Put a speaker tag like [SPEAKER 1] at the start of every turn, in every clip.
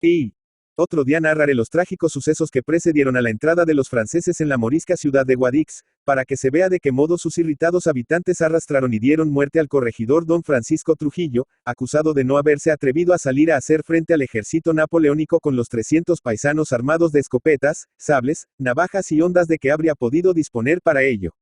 [SPEAKER 1] Y otro día narraré los trágicos sucesos que precedieron a la entrada de los franceses en la morisca ciudad de Guadix, para que se vea de qué modo sus irritados habitantes arrastraron y dieron muerte al corregidor don Francisco Trujillo, acusado de no haberse atrevido a salir a hacer frente al ejército napoleónico con los 300 paisanos armados de escopetas, sables, navajas y hondas de que habría podido disponer para ello.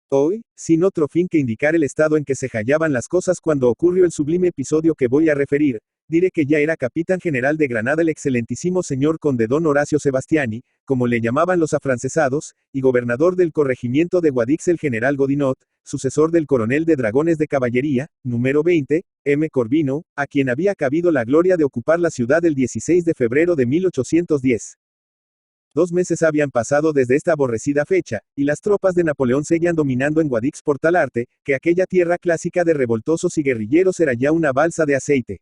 [SPEAKER 1] Hoy, sin otro fin que indicar el estado en que se hallaban las cosas cuando ocurrió el sublime episodio que voy a referir, diré que ya era capitán general de Granada el excelentísimo señor conde don Horacio Sebastiani, como le llamaban los afrancesados, y gobernador del corregimiento de Guadix el general Godinot, sucesor del coronel de dragones de caballería, número 20, M. Corvino, a quien había cabido la gloria de ocupar la ciudad el 16 de febrero de 1810. 2 meses habían pasado desde esta aborrecida fecha, y las tropas de Napoleón seguían dominando en Guadix por tal arte, que aquella tierra clásica de revoltosos y guerrilleros era ya una balsa de aceite.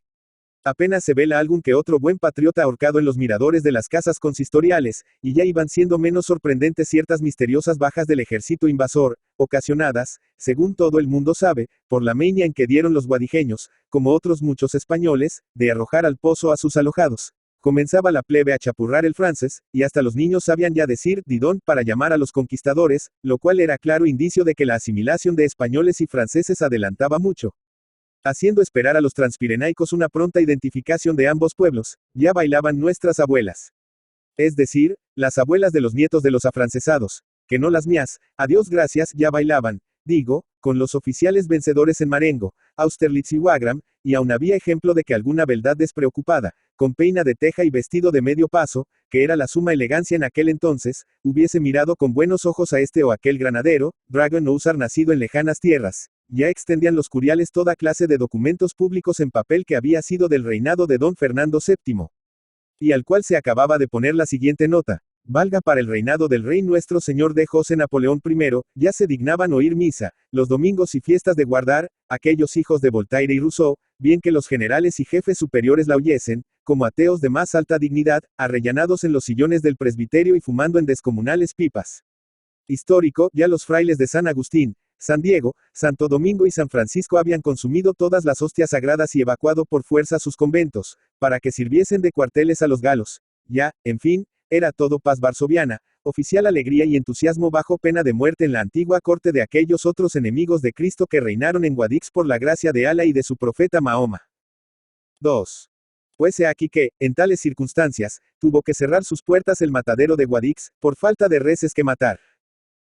[SPEAKER 1] Apenas se vela algún que otro buen patriota ahorcado en los miradores de las casas consistoriales, y ya iban siendo menos sorprendentes ciertas misteriosas bajas del ejército invasor, ocasionadas, según todo el mundo sabe, por la meña en que dieron los guadijeños, como otros muchos españoles, de arrojar al pozo a sus alojados. Comenzaba la plebe a chapurrar el francés, y hasta los niños sabían ya decir didon para llamar a los conquistadores, lo cual era claro indicio de que la asimilación de españoles y franceses adelantaba mucho, haciendo esperar a los transpirenaicos una pronta identificación de ambos pueblos. Ya bailaban nuestras abuelas. Es decir, las abuelas de los nietos de los afrancesados, que no las mías, a Dios gracias, ya bailaban, digo, con los oficiales vencedores en Marengo, Austerlitz y Wagram, y aún había ejemplo de que alguna beldad despreocupada, con peina de teja y vestido de medio paso, que era la suma elegancia en aquel entonces, hubiese mirado con buenos ojos a este o aquel granadero, dragon o húsar nacido en lejanas tierras. Ya extendían los curiales toda clase de documentos públicos en papel que había sido del reinado de don Fernando VII. Y al cual se acababa de poner la siguiente nota. Valga para el reinado del rey nuestro señor de José Napoleón I, ya se dignaban oír misa, los domingos y fiestas de guardar, aquellos hijos de Voltaire y Rousseau, bien que los generales y jefes superiores la oyesen, como ateos de más alta dignidad, arrellanados en los sillones del presbiterio y fumando en descomunales pipas. Histórico, ya los frailes de San Agustín, San Diego, Santo Domingo y San Francisco habían consumido todas las hostias sagradas y evacuado por fuerza sus conventos, para que sirviesen de cuarteles a los galos. Ya, en fin, era todo paz varsoviana, oficial alegría y entusiasmo bajo pena de muerte en la antigua corte de aquellos otros enemigos de Cristo que reinaron en Guadix por la gracia de Alá y de su profeta Mahoma. 2. Pues he aquí que, en tales circunstancias, tuvo que cerrar sus puertas el matadero de Guadix, por falta de reses que matar.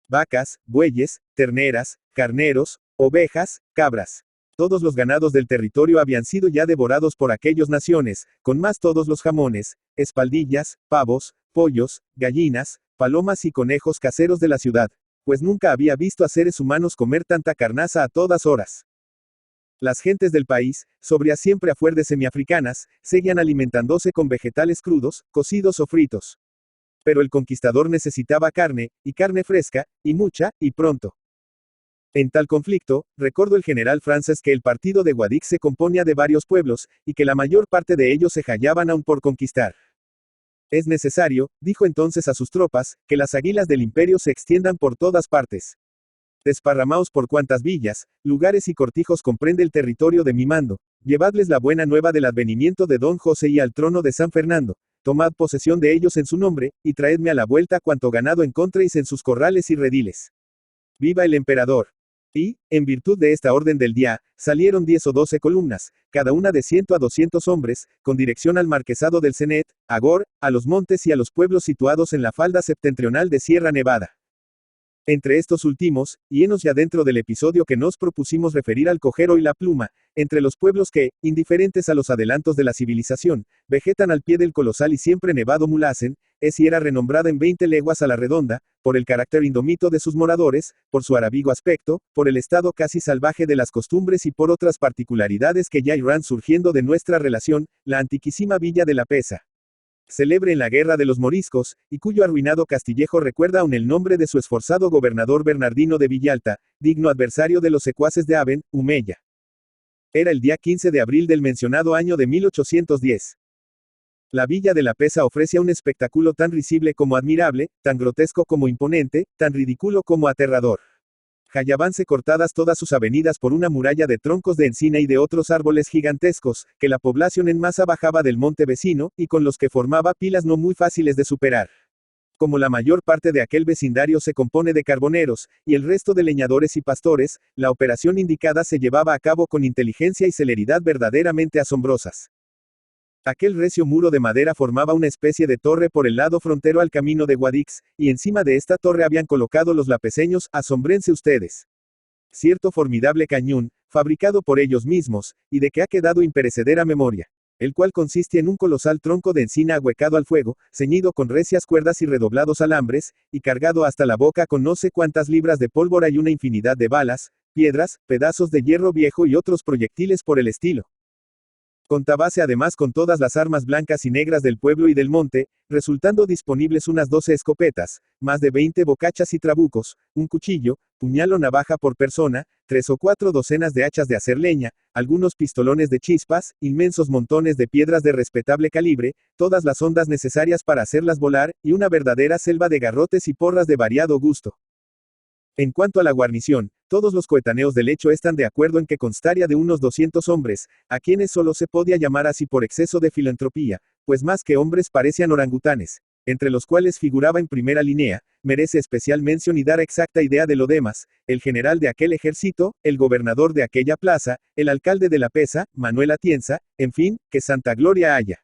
[SPEAKER 1] Vacas, bueyes, terneras, carneros, ovejas, cabras. Todos los ganados del territorio habían sido ya devorados por aquellos naciones, con más todos los jamones, espaldillas, pavos, pollos, gallinas, palomas y conejos caseros de la ciudad, pues nunca había visto a seres humanos comer tanta carnaza a todas horas. Las gentes del país, sobrias siempre a fuer de semiafricanas, seguían alimentándose con vegetales crudos, cocidos o fritos. Pero el conquistador necesitaba carne, y carne fresca, y mucha, y pronto. En tal conflicto, recordó el general Frances que el partido de Guadix se componía de varios pueblos, y que la mayor parte de ellos se hallaban aún por conquistar. Es necesario, dijo entonces a sus tropas, que las águilas del imperio se extiendan por todas partes. Desparramaos por cuantas villas, lugares y cortijos comprende el territorio de mi mando. Llevadles la buena nueva del advenimiento de don José y al trono de San Fernando. Tomad posesión de ellos en su nombre, y traedme a la vuelta cuanto ganado encontréis en sus corrales y rediles. ¡Viva el emperador! Y, en virtud de esta orden del día, salieron 10 o 12 columnas, cada una de 100 a 200 hombres, con dirección al marquesado del Cenet, a Gor, a los montes y a los pueblos situados en la falda septentrional de Sierra Nevada. Entre estos últimos, y henos ya dentro del episodio que nos propusimos referir al cojero y la pluma, entre los pueblos que, indiferentes a los adelantos de la civilización, vegetan al pie del colosal y siempre nevado Mulasen, es y era renombrada en 20 leguas a la redonda, por el carácter indomito de sus moradores, por su arabigo aspecto, por el estado casi salvaje de las costumbres y por otras particularidades que ya irán surgiendo de nuestra relación, la antiquísima villa de la Pesa. Celebre en la guerra de los moriscos, y cuyo arruinado castillejo recuerda aún el nombre de su esforzado gobernador Bernardino de Villalta, digno adversario de los secuaces de Aben, Humeya. Era el día 15 de abril del mencionado año de 1810. La villa de la Pesa ofrece un espectáculo tan risible como admirable, tan grotesco como imponente, tan ridículo como aterrador. hallábanse cortadas todas sus avenidas por una muralla de troncos de encina y de otros árboles gigantescos, que la población en masa bajaba del monte vecino, y con los que formaba pilas no muy fáciles de superar. Como la mayor parte de aquel vecindario se compone de carboneros, y el resto de leñadores y pastores, la operación indicada se llevaba a cabo con inteligencia y celeridad verdaderamente asombrosas. Aquel recio muro de madera formaba una especie de torre por el lado frontero al camino de Guadix, y encima de esta torre habían colocado los lapezeños, asómbrense ustedes, cierto formidable cañón, fabricado por ellos mismos, y de que ha quedado imperecedera memoria, el cual consiste en un colosal tronco de encina ahuecado al fuego, ceñido con recias cuerdas y redoblados alambres, y cargado hasta la boca con no sé cuántas libras de pólvora y una infinidad de balas, piedras, pedazos de hierro viejo y otros proyectiles por el estilo. Contábase además con todas las armas blancas y negras del pueblo y del monte, resultando disponibles unas 12 escopetas, más de 20 bocachas y trabucos, un cuchillo, puñal o navaja por persona, 3 o 4 docenas de hachas de hacer leña, algunos pistolones de chispas, inmensos montones de piedras de respetable calibre, todas las hondas necesarias para hacerlas volar, y una verdadera selva de garrotes y porras de variado gusto. En cuanto a la guarnición, todos los coetáneos del hecho están de acuerdo en que constaría de unos 200 hombres, a quienes solo se podía llamar así por exceso de filantropía, pues más que hombres parecían orangutanes, entre los cuales figuraba en primera línea, merece especial mención y dar exacta idea de lo demás, el general de aquel ejército, el gobernador de aquella plaza, el alcalde de La Pesa, Manuel Atienza, en fin, que santa gloria haya.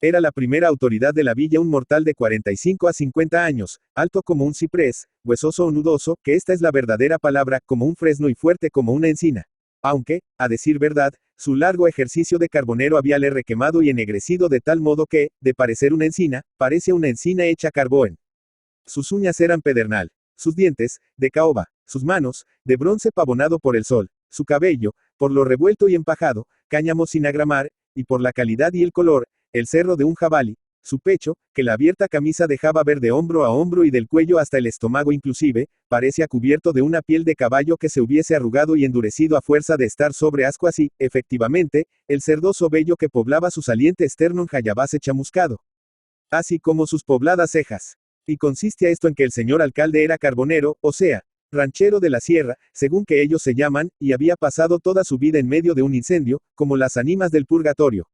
[SPEAKER 1] Era la primera autoridad de la villa un mortal de 45 a 50 años, alto como un ciprés, huesoso o nudoso, que esta es la verdadera palabra, como un fresno y fuerte como una encina. Aunque, a decir verdad, su largo ejercicio de carbonero habíale requemado y ennegrecido de tal modo que, de parecer una encina, parece una encina hecha carbón. Sus uñas eran pedernal, sus dientes, de caoba, sus manos, de bronce pavonado por el sol, su cabello, por lo revuelto y empajado, cáñamo sin agramar, y por la calidad y el color, el cerro de un jabalí, su pecho, que la abierta camisa dejaba ver de hombro a hombro y del cuello hasta el estómago inclusive, parecía cubierto de una piel de caballo que se hubiese arrugado y endurecido a fuerza de estar sobre ascuas y, efectivamente, el cerdoso vello que poblaba su saliente esternón hallábase chamuscado. Así como sus pobladas cejas. Y consiste a esto en que el señor alcalde era carbonero, o sea, ranchero de la sierra, según que ellos se llaman, y había pasado toda su vida en medio de un incendio, como las ánimas del purgatorio.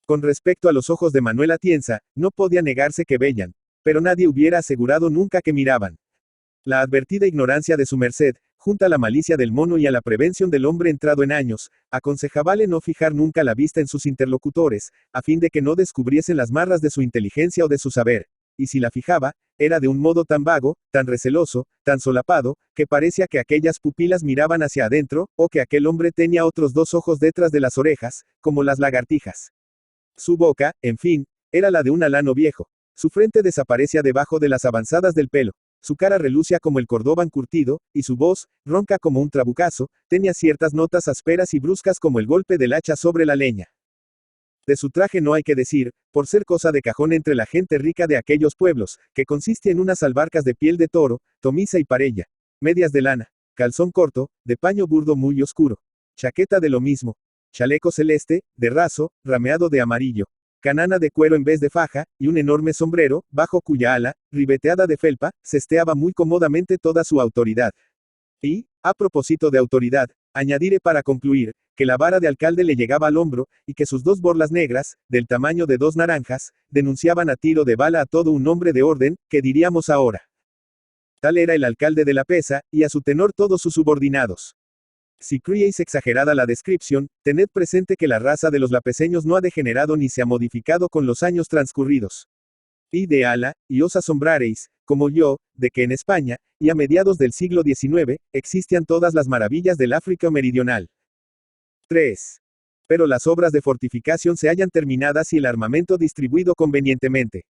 [SPEAKER 1] Con respecto a los ojos de Manuel Atienza, no podía negarse que veían, pero nadie hubiera asegurado nunca que miraban. La advertida ignorancia de su merced, junta a la malicia del mono y a la prevención del hombre entrado en años, aconsejábale no fijar nunca la vista en sus interlocutores, a fin de que no descubriesen las marras de su inteligencia o de su saber, y si la fijaba, era de un modo tan vago, tan receloso, tan solapado, que parecía que aquellas pupilas miraban hacia adentro, o que aquel hombre tenía otros 2 ojos detrás de las orejas, como las lagartijas. Su boca, en fin, era la de un alano viejo. Su frente desaparecía debajo de las avanzadas del pelo. Su cara relucía como el cordobán curtido, y su voz, ronca como un trabucazo, tenía ciertas notas ásperas y bruscas como el golpe del hacha sobre la leña. De su traje no hay que decir, por ser cosa de cajón entre la gente rica de aquellos pueblos, que consiste en unas albarcas de piel de toro, tomisa y parella, medias de lana, calzón corto, de paño burdo muy oscuro, chaqueta de lo mismo, chaleco celeste, de raso, rameado de amarillo, canana de cuero en vez de faja, y un enorme sombrero, bajo cuya ala, ribeteada de felpa, sesteaba muy cómodamente toda su autoridad. Y, a propósito de autoridad, añadiré para concluir, que la vara de alcalde le llegaba al hombro, y que sus 2 borlas negras, del tamaño de 2 naranjas, denunciaban a tiro de bala a todo un hombre de orden, que diríamos ahora. Tal era el alcalde de La Pesa, y a su tenor todos sus subordinados. Si creéis exagerada la descripción, tened presente que la raza de los lapeseños no ha degenerado ni se ha modificado con los años transcurridos. Y de ala, y os asombraréis, como yo, de que en España, y a mediados del siglo XIX, existían todas las maravillas del África meridional. 3. Pero las obras de fortificación se hallan terminadas y el armamento distribuido convenientemente.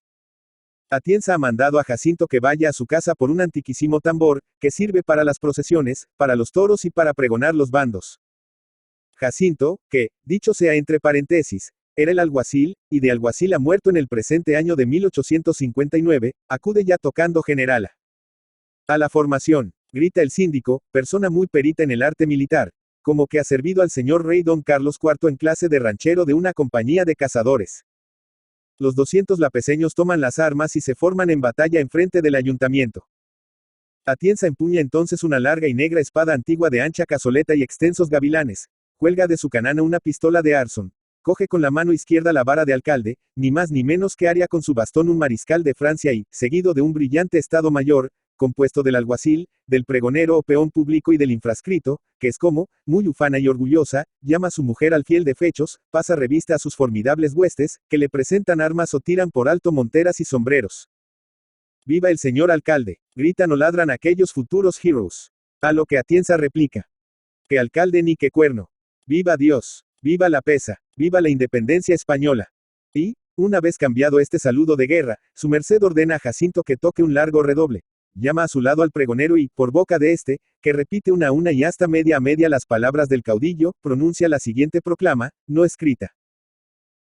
[SPEAKER 1] Atienza ha mandado a Jacinto que vaya a su casa por un antiquísimo tambor, que sirve para las procesiones, para los toros y para pregonar los bandos. Jacinto, que, dicho sea entre paréntesis, era el alguacil, y de alguacil ha muerto en el presente año de 1859, acude ya tocando generala. A la formación, grita el síndico, persona muy perita en el arte militar, como que ha servido al señor rey don Carlos IV en clase de ranchero de una compañía de cazadores. Los 200 lapeseños toman las armas y se forman en batalla enfrente del ayuntamiento. Atienza empuña entonces una larga y negra espada antigua de ancha cazoleta y extensos gavilanes. Cuelga de su canana una pistola de Arson. Coge con la mano izquierda la vara de alcalde, ni más ni menos que haría con su bastón un mariscal de Francia y, seguido de un brillante estado mayor, compuesto del alguacil, del pregonero o peón público y del infrascrito, que es como, muy ufana y orgullosa, llama a su mujer al fiel de fechos, pasa revista a sus formidables huestes, que le presentan armas o tiran por alto monteras y sombreros. ¡Viva el señor alcalde! Gritan o ladran aquellos futuros heroes. A lo que Atienza replica. Que alcalde ni que cuerno. ¡Viva Dios! ¡Viva la pesa! ¡Viva la independencia española! Y, una vez cambiado este saludo de guerra, su merced ordena a Jacinto que toque un largo redoble. Llama a su lado al pregonero y, por boca de este, que repite una a una y hasta media a media las palabras del caudillo, pronuncia la siguiente proclama, no escrita.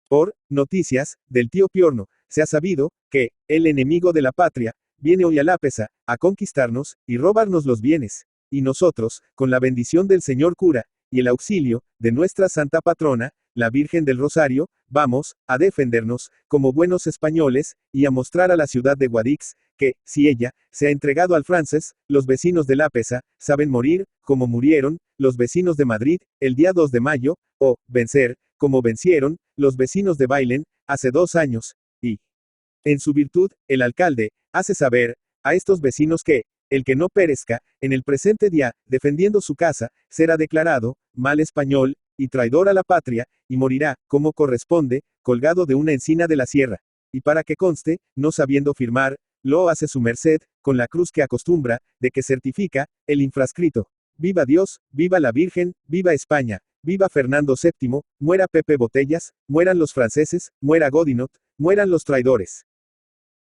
[SPEAKER 1] Por noticias, del tío Piorno, se ha sabido, que, el enemigo de la patria, viene hoy a Lápeza, a conquistarnos, y robarnos los bienes. Y nosotros, con la bendición del señor cura, y el auxilio, de nuestra santa patrona, la Virgen del Rosario, vamos, a defendernos, como buenos españoles, y a mostrar a la ciudad de Guadix, que, si ella, se ha entregado al francés, los vecinos de Lápeza, saben morir, como murieron, los vecinos de Madrid, el día 2 de mayo, o, vencer, como vencieron, los vecinos de Bailén, hace 2 años, y, en su virtud, el alcalde, hace saber, a estos vecinos que, el que no perezca, en el presente día, defendiendo su casa, será declarado, mal español, y traidor a la patria, y morirá, como corresponde, colgado de una encina de la sierra. Y para que conste, no sabiendo firmar, lo hace su merced, con la cruz que acostumbra, de que certifica, el infrascrito. Viva Dios, viva la Virgen, viva España, viva Fernando VII, muera Pepe Botellas, mueran los franceses, muera Godinot, mueran los traidores.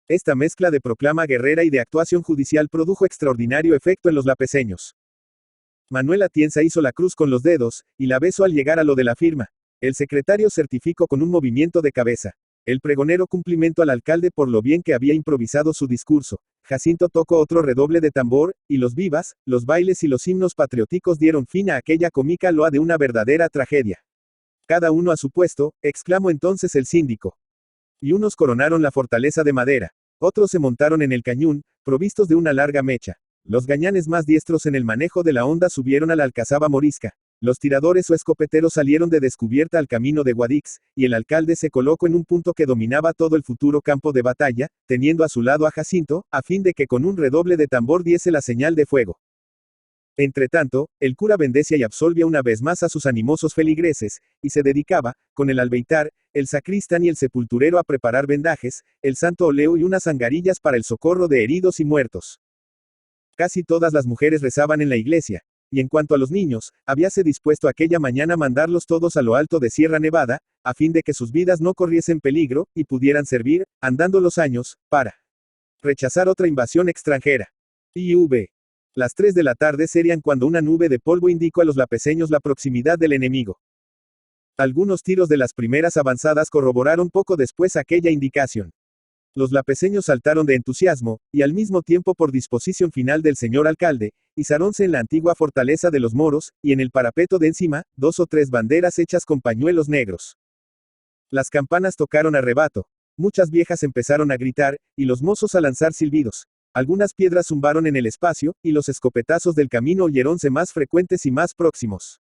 [SPEAKER 1] Esta mezcla de proclama guerrera y de actuación judicial produjo extraordinario efecto en los lapezeños. Manuel Atienza hizo la cruz con los dedos, y la besó al llegar a lo de la firma. El secretario certificó con un movimiento de cabeza. El pregonero cumplimentó al alcalde por lo bien que había improvisado su discurso. Jacinto tocó otro redoble de tambor, y los vivas, los bailes y los himnos patrióticos dieron fin a aquella cómica loa de una verdadera tragedia. Cada uno a su puesto, exclamó entonces el síndico. Y unos coronaron la fortaleza de madera. Otros se montaron en el cañón, provistos de una larga mecha. Los gañanes más diestros en el manejo de la honda subieron a la alcazaba morisca. Los tiradores o escopeteros salieron de descubierta al camino de Guadix, y el alcalde se colocó en un punto que dominaba todo el futuro campo de batalla, teniendo a su lado a Jacinto, a fin de que con un redoble de tambor diese la señal de fuego. Entretanto, el cura bendecia y absolvía una vez más a sus animosos feligreses, y se dedicaba, con el albeitar, el sacristán y el sepulturero a preparar vendajes, el santo oleo y unas angarillas para el socorro de heridos y muertos. Casi todas las mujeres rezaban en la iglesia, y en cuanto a los niños, habíase dispuesto aquella mañana mandarlos todos a lo alto de Sierra Nevada, a fin de que sus vidas no corriesen peligro, y pudieran servir, andando los años, para rechazar otra invasión extranjera. IV. Las 3 de la tarde serían cuando una nube de polvo indicó a los lapezeños la proximidad del enemigo. Algunos tiros de las primeras avanzadas corroboraron poco después aquella indicación. Los lapezeños saltaron de entusiasmo, y al mismo tiempo por disposición final del señor alcalde, izarónse en la antigua fortaleza de los moros, y en el parapeto de encima, 2 o 3 banderas hechas con pañuelos negros. Las campanas tocaron a rebato. Muchas viejas empezaron a gritar, y los mozos a lanzar silbidos. Algunas piedras zumbaron en el espacio, y los escopetazos del camino oyeronse más frecuentes y más próximos.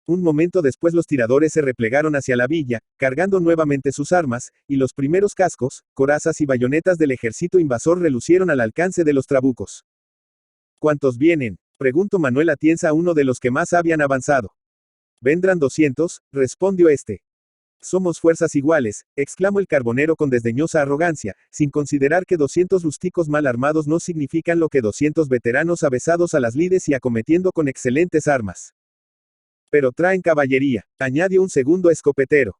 [SPEAKER 1] Un momento después los tiradores se replegaron hacia la villa, cargando nuevamente sus armas, y los primeros cascos, corazas y bayonetas del ejército invasor relucieron al alcance de los trabucos. ¿Cuántos vienen?, preguntó Manuel Atienza a uno de los que más habían avanzado. Vendrán 200, respondió este. Somos fuerzas iguales, exclamó el carbonero con desdeñosa arrogancia, sin considerar que 200 rústicos mal armados no significan lo que 200 veteranos avesados a las lides y acometiendo con excelentes armas. Pero traen caballería, añadió un segundo escopetero.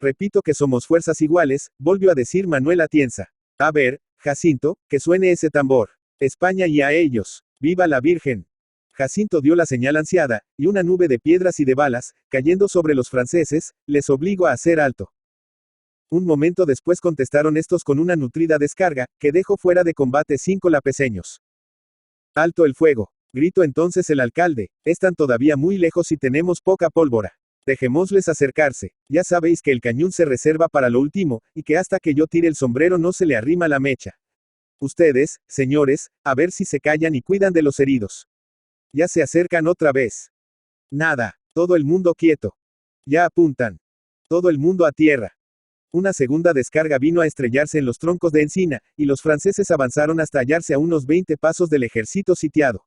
[SPEAKER 1] Repito que somos fuerzas iguales, volvió a decir Manuel Atienza. A ver, Jacinto, que suene ese tambor. España y a ellos. ¡Viva la Virgen! Jacinto dio la señal ansiada, y una nube de piedras y de balas, cayendo sobre los franceses, les obligó a hacer alto. Un momento después contestaron estos con una nutrida descarga, que dejó fuera de combate 5 lapezeños. ¡Alto el fuego! Gritó entonces el alcalde, están todavía muy lejos y tenemos poca pólvora. Dejémosles acercarse, ya sabéis que el cañón se reserva para lo último, y que hasta que yo tire el sombrero no se le arrima la mecha. Ustedes, señores, a ver si se callan y cuidan de los heridos. Ya se acercan otra vez. Nada, todo el mundo quieto. Ya apuntan. Todo el mundo a tierra. Una segunda descarga vino a estrellarse en los troncos de encina, y los franceses avanzaron hasta hallarse a unos 20 pasos del ejército sitiado.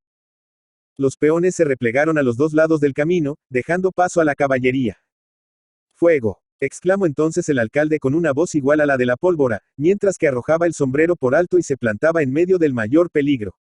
[SPEAKER 1] Los peones se replegaron a los dos lados del camino, dejando paso a la caballería. ¡Fuego!, exclamó entonces el alcalde con una voz igual a la de la pólvora, mientras que arrojaba el sombrero por alto y se plantaba en medio del mayor peligro.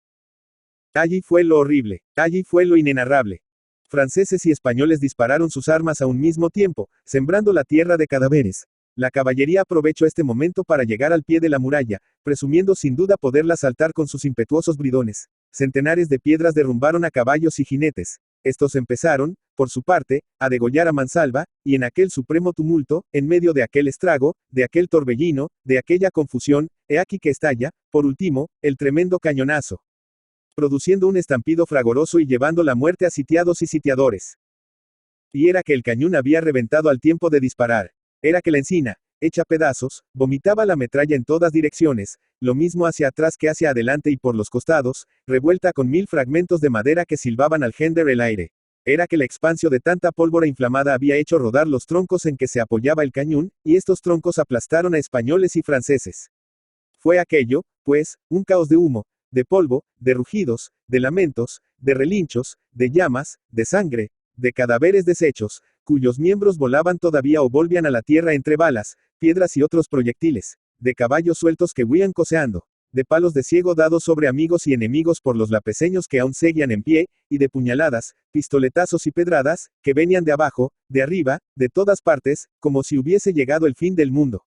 [SPEAKER 1] Allí fue lo horrible, allí fue lo inenarrable. Franceses y españoles dispararon sus armas a un mismo tiempo, sembrando la tierra de cadáveres. La caballería aprovechó este momento para llegar al pie de la muralla, presumiendo sin duda poderla saltar con sus impetuosos bridones. Centenares de piedras derrumbaron a caballos y jinetes. Estos empezaron, por su parte, a degollar a mansalva, y en aquel supremo tumulto, en medio de aquel estrago, de aquel torbellino, de aquella confusión, he aquí que estalla, por último, el tremendo cañonazo, produciendo un estampido fragoroso y llevando la muerte a sitiados y sitiadores. Y era que el cañón había reventado al tiempo de disparar. Era que la encina, hecha pedazos, vomitaba la metralla en todas direcciones, lo mismo hacia atrás que hacia adelante y por los costados, revuelta con 1000 fragmentos de madera que silbaban al hender el aire. Era que la expansión de tanta pólvora inflamada había hecho rodar los troncos en que se apoyaba el cañón, y estos troncos aplastaron a españoles y franceses. Fue aquello, pues, un caos de humo, de polvo, de rugidos, de lamentos, de relinchos, de llamas, de sangre, de cadáveres deshechos, cuyos miembros volaban todavía o volvían a la tierra entre balas, piedras y otros proyectiles, de caballos sueltos que huían coceando, de palos de ciego dados sobre amigos y enemigos por los lapezeños que aún seguían en pie, y de puñaladas, pistoletazos y pedradas, que venían de abajo, de arriba, de todas partes, como si hubiese llegado el fin del mundo.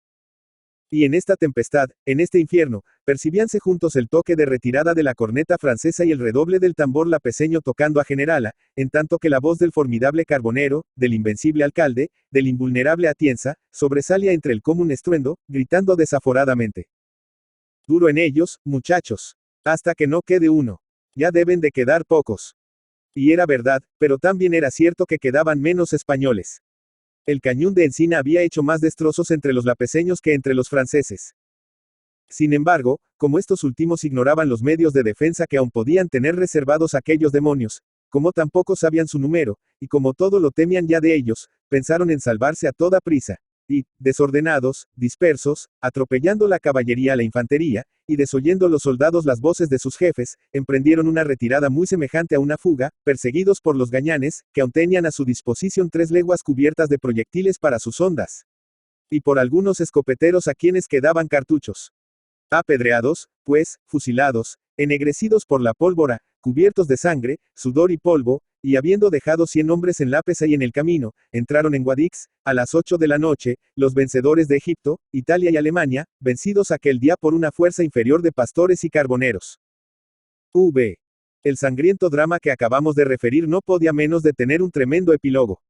[SPEAKER 1] Y en esta tempestad, en este infierno, percibíanse juntos el toque de retirada de la corneta francesa y el redoble del tambor lapezeño tocando a Generala, en tanto que la voz del formidable Carbonero, del invencible alcalde, del invulnerable Atienza, sobresalía entre el común estruendo, gritando desaforadamente. Duro en ellos, muchachos. Hasta que no quede uno. Ya deben de quedar pocos. Y era verdad, pero también era cierto que quedaban menos españoles. El cañón de encina había hecho más destrozos entre los lapezeños que entre los franceses. Sin embargo, como estos últimos ignoraban los medios de defensa que aún podían tener reservados aquellos demonios, como tampoco sabían su número, y como todo lo temían ya de ellos, pensaron en salvarse a toda prisa. Y, desordenados, dispersos, atropellando la caballería a la infantería, y desoyendo los soldados las voces de sus jefes, emprendieron una retirada muy semejante a una fuga, perseguidos por los gañanes, que aún tenían a su disposición 3 leguas cubiertas de proyectiles para sus hondas. Y por algunos escopeteros a quienes quedaban cartuchos. Apedreados, pues, fusilados, ennegrecidos por la pólvora, cubiertos de sangre, sudor y polvo, y habiendo dejado 100 hombres en la pesa y en el camino, entraron en Guadix, a las 8 de la noche, los vencedores de Egipto, Italia y Alemania, vencidos aquel día por una fuerza inferior de pastores y carboneros. El sangriento drama que acabamos de referir no podía menos de tener un tremendo epílogo.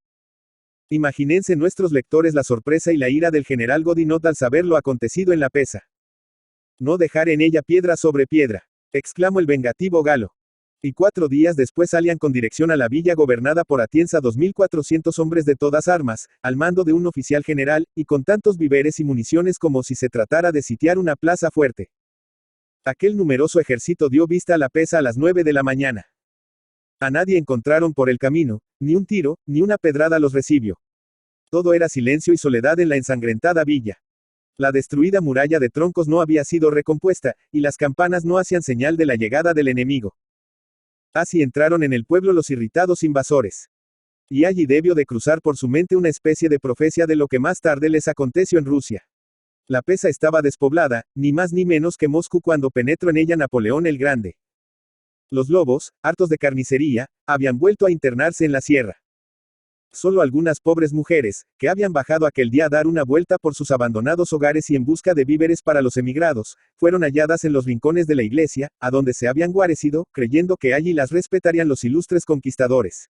[SPEAKER 1] Imagínense nuestros lectores la sorpresa y la ira del general Godinot al saber lo acontecido en la pesa. No dejar en ella piedra sobre piedra, exclamó el vengativo Galo. Y 4 días después salían con dirección a la villa gobernada por Atienza 2400 hombres de todas armas, al mando de un oficial general, y con tantos víveres y municiones como si se tratara de sitiar una plaza fuerte. Aquel numeroso ejército dio vista a la pesa a las 9 de la mañana. A nadie encontraron por el camino, ni un tiro, ni una pedrada los recibió. Todo era silencio y soledad en la ensangrentada villa. La destruida muralla de troncos no había sido recompuesta, y las campanas no hacían señal de la llegada del enemigo. Así entraron en el pueblo los irritados invasores. Y allí debió de cruzar por su mente una especie de profecía de lo que más tarde les aconteció en Rusia. La pesa estaba despoblada, ni más ni menos que Moscú cuando penetró en ella Napoleón el Grande. Los lobos, hartos de carnicería, habían vuelto a internarse en la sierra. Solo algunas pobres mujeres, que habían bajado aquel día a dar una vuelta por sus abandonados hogares y en busca de víveres para los emigrados, fueron halladas en los rincones de la iglesia, a donde se habían guarecido, creyendo que allí las respetarían los ilustres conquistadores.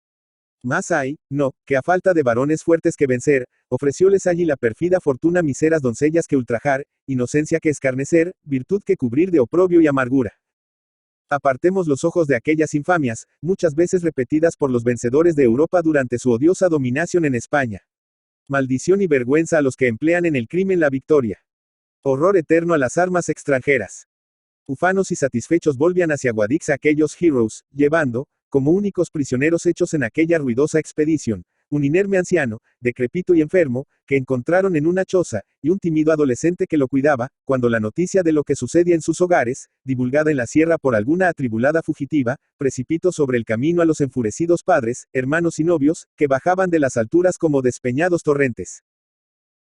[SPEAKER 1] Mas hay, no, que a falta de varones fuertes que vencer, ofrecióles allí la perfida fortuna miseras doncellas que ultrajar, inocencia que escarnecer, virtud que cubrir de oprobio y amargura. Apartemos los ojos de aquellas infamias, muchas veces repetidas por los vencedores de Europa durante su odiosa dominación en España. Maldición y vergüenza a los que emplean en el crimen la victoria. Horror eterno a las armas extranjeras. Ufanos y satisfechos volvían hacia Guadix aquellos heroes, llevando, como únicos prisioneros hechos en aquella ruidosa expedición, un inerme anciano, decrépito y enfermo, que encontraron en una choza, y un tímido adolescente que lo cuidaba, cuando la noticia de lo que sucedía en sus hogares, divulgada en la sierra por alguna atribulada fugitiva, precipitó sobre el camino a los enfurecidos padres, hermanos y novios, que bajaban de las alturas como despeñados torrentes.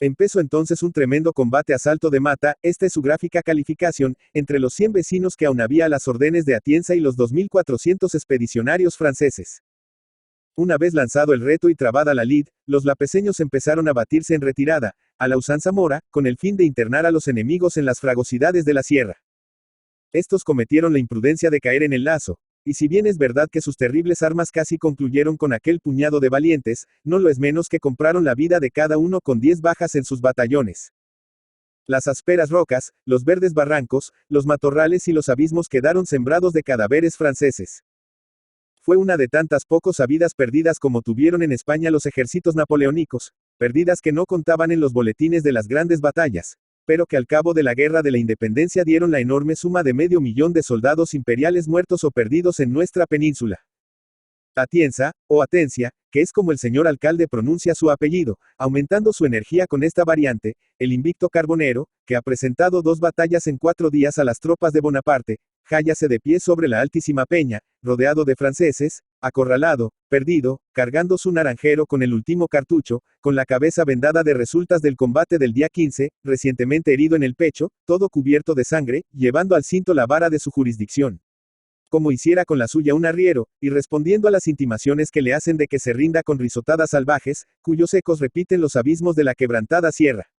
[SPEAKER 1] Empezó entonces un tremendo combate a salto de mata, esta es su gráfica calificación, entre los 100 vecinos que aún había a las órdenes de Atienza y los 2400 expedicionarios franceses. Una vez lanzado el reto y trabada la lid, los lapezeños empezaron a batirse en retirada, a la usanza mora, con el fin de internar a los enemigos en las fragosidades de la sierra. Estos cometieron la imprudencia de caer en el lazo, y si bien es verdad que sus terribles armas casi concluyeron con aquel puñado de valientes, no lo es menos que compraron la vida de cada uno con 10 bajas en sus batallones. Las ásperas rocas, los verdes barrancos, los matorrales y los abismos quedaron sembrados de cadáveres franceses. Fue una de tantas poco sabidas pérdidas como tuvieron en España los ejércitos napoleónicos, pérdidas que no contaban en los boletines de las grandes batallas, pero que al cabo de la Guerra de la Independencia dieron la enorme suma de 500.000 de soldados imperiales muertos o perdidos en nuestra península. Atienza, o Atencia, que es como el señor alcalde pronuncia su apellido, aumentando su energía con esta variante, el invicto Carbonero, que ha presentado 2 batallas en 4 días a las tropas de Bonaparte, hállase de pie sobre la altísima peña, rodeado de franceses, acorralado, perdido, cargando su naranjero con el último cartucho, con la cabeza vendada de resultas del combate del día 15, recientemente herido en el pecho, todo cubierto de sangre, llevando al cinto la vara de su jurisdicción. Como hiciera con la suya un arriero, y respondiendo a las intimaciones que le hacen de que se rinda con risotadas salvajes, cuyos ecos repiten los abismos de la quebrantada sierra.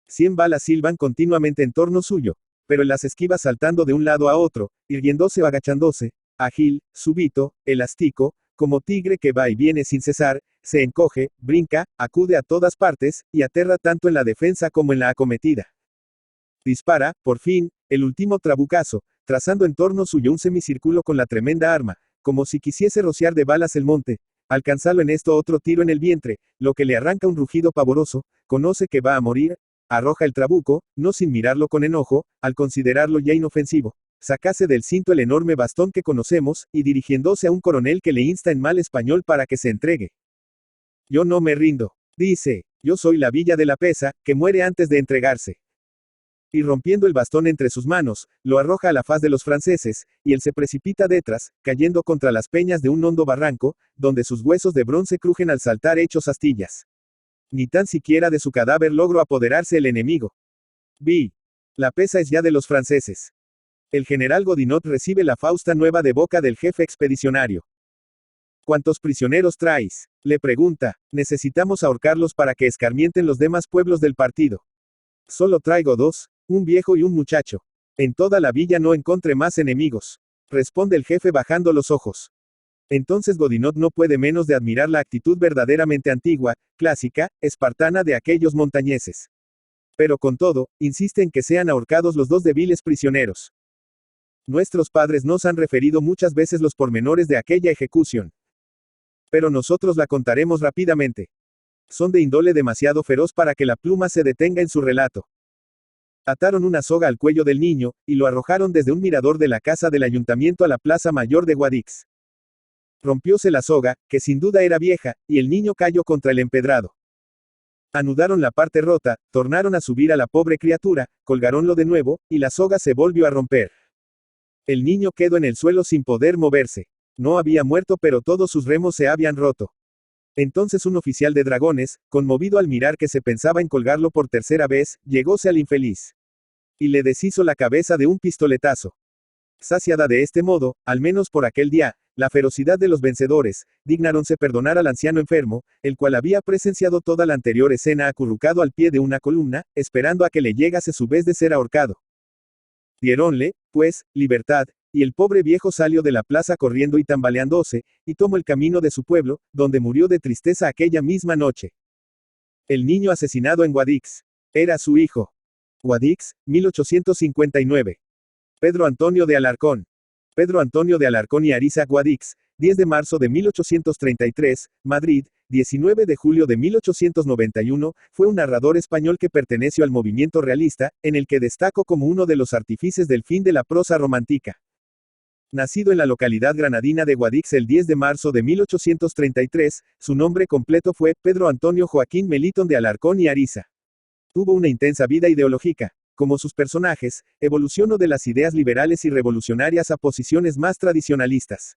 [SPEAKER 1] 100 balas silban continuamente en torno suyo, pero él las esquiva saltando de un lado a otro, irguiéndose o agachándose, ágil, súbito, elástico, como tigre que va y viene sin cesar, se encoge, brinca, acude a todas partes, y aterra tanto en la defensa como en la acometida. Dispara, por fin, el último trabucazo, trazando en torno suyo un semicírculo con la tremenda arma, como si quisiese rociar de balas el monte. Alcanzalo en esto otro tiro en el vientre, lo que le arranca un rugido pavoroso, conoce que va a morir, arroja el trabuco, no sin mirarlo con enojo, al considerarlo ya inofensivo, sacase del cinto el enorme bastón que conocemos, y dirigiéndose a un coronel que le insta en mal español para que se entregue. Yo no me rindo, dice, yo soy la Villa de la Pesa, que muere antes de entregarse. Y rompiendo el bastón entre sus manos, lo arroja a la faz de los franceses, y él se precipita detrás, cayendo contra las peñas de un hondo barranco, donde sus huesos de bronce crujen al saltar hechos astillas. Ni tan siquiera de su cadáver logró apoderarse el enemigo. Vi. La Pesa es ya de los franceses. El general Godinot recibe la fausta nueva de boca del jefe expedicionario. ¿Cuántos prisioneros traéis?, le pregunta. Necesitamos ahorcarlos para que escarmienten los demás pueblos del partido. Solo traigo 2, un viejo y un muchacho. En toda la villa no encontré más enemigos, responde el jefe bajando los ojos. Entonces Godinot no puede menos de admirar la actitud verdaderamente antigua, clásica, espartana de aquellos montañeses. Pero con todo, insiste en que sean ahorcados los 2 débiles prisioneros. Nuestros padres nos han referido muchas veces los pormenores de aquella ejecución. Pero nosotros la contaremos rápidamente. Son de índole demasiado feroz para que la pluma se detenga en su relato. Ataron una soga al cuello del niño, y lo arrojaron desde un mirador de la casa del ayuntamiento a la plaza mayor de Guadix. Rompióse la soga, que sin duda era vieja, y el niño cayó contra el empedrado. Anudaron la parte rota, tornaron a subir a la pobre criatura, colgaronlo de nuevo, y la soga se volvió a romper. El niño quedó en el suelo sin poder moverse. No había muerto, pero todos sus remos se habían roto. Entonces un oficial de dragones, conmovido al mirar que se pensaba en colgarlo por tercera vez, llegóse al infeliz. Y le deshizo la cabeza de un pistoletazo. Saciada de este modo, al menos por aquel día, la ferocidad de los vencedores, dignáronse perdonar al anciano enfermo, el cual había presenciado toda la anterior escena acurrucado al pie de una columna, esperando a que le llegase su vez de ser ahorcado. Diéronle, pues, libertad, y el pobre viejo salió de la plaza corriendo y tambaleándose, y tomó el camino de su pueblo, donde murió de tristeza aquella misma noche. El niño asesinado en Guadix. Era su hijo. Guadix, 1859. Pedro Antonio de Alarcón. Pedro Antonio de Alarcón y Ariza Guadix, 10 de marzo de 1833, Madrid, 19 de julio de 1891, fue un narrador español que perteneció al movimiento realista, en el que destacó como uno de los artífices del fin de la prosa romántica. Nacido en la localidad granadina de Guadix el 10 de marzo de 1833, su nombre completo fue Pedro Antonio Joaquín Melitón de Alarcón y Ariza. Tuvo una intensa vida ideológica. Como sus personajes, evolucionó de las ideas liberales y revolucionarias a posiciones más tradicionalistas.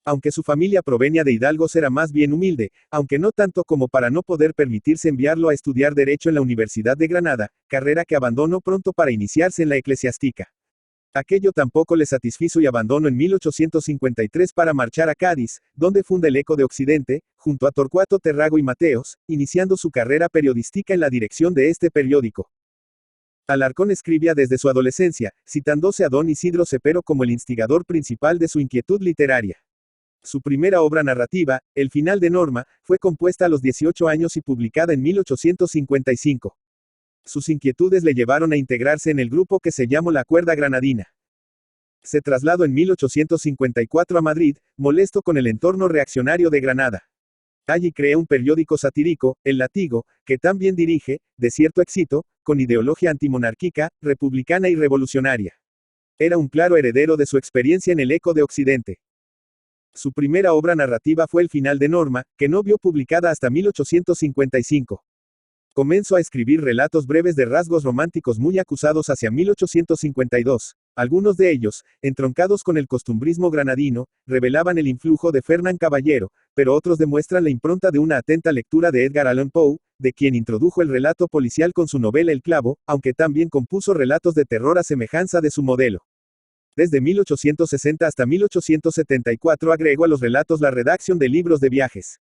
[SPEAKER 1] Aunque su familia provenia de hidalgos, era más bien humilde, aunque no tanto como para no poder permitirse enviarlo a estudiar Derecho en la Universidad de Granada, carrera que abandonó pronto para iniciarse en la eclesiástica. Aquello tampoco le satisfizo y abandonó en 1853 para marchar a Cádiz, donde funda el Eco de Occidente, junto a Torcuato Terrago y Mateos, iniciando su carrera periodística en la dirección de este periódico. Alarcón escribía desde su adolescencia, citándose a don Isidro Cepero como el instigador principal de su inquietud literaria. Su primera obra narrativa, El final de Norma, fue compuesta a los 18 años y publicada en 1855. Sus inquietudes le llevaron a integrarse en el grupo que se llamó La Cuerda Granadina. Se trasladó en 1854 a Madrid, molesto con el entorno reaccionario de Granada. Allí crea un periódico satírico, El Látigo, que también dirige, de cierto éxito, con ideología antimonárquica, republicana y revolucionaria. Era un claro heredero de su experiencia en el Eco de Occidente. Su primera obra narrativa fue El final de Norma, que no vio publicada hasta 1855. Comenzó a escribir relatos breves de rasgos románticos muy acusados hacia 1852. Algunos de ellos, entroncados con el costumbrismo granadino, revelaban el influjo de Fernán Caballero, pero otros demuestran la impronta de una atenta lectura de Edgar Allan Poe, de quien introdujo el relato policial con su novela El Clavo, aunque también compuso relatos de terror a semejanza de su modelo. Desde 1860 hasta 1874 agregó a los relatos la redacción de libros de viajes.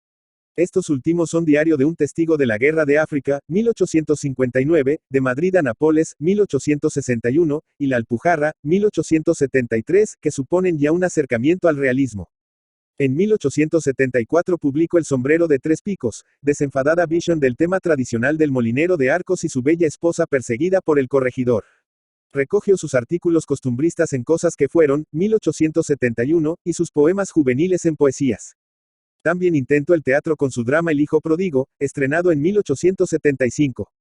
[SPEAKER 1] Estos últimos son Diario de un testigo de la Guerra de África, 1859, de Madrid a Nápoles, 1861, y La Alpujarra, 1873, que suponen ya un acercamiento al realismo. En 1874 publicó El sombrero de tres picos, desenfadada visión del tema tradicional del molinero de Arcos y su bella esposa perseguida por el corregidor. Recogió sus artículos costumbristas en Cosas que fueron, 1871, y sus poemas juveniles en Poesías. También intentó el teatro con su drama El hijo pródigo, estrenado en 1875.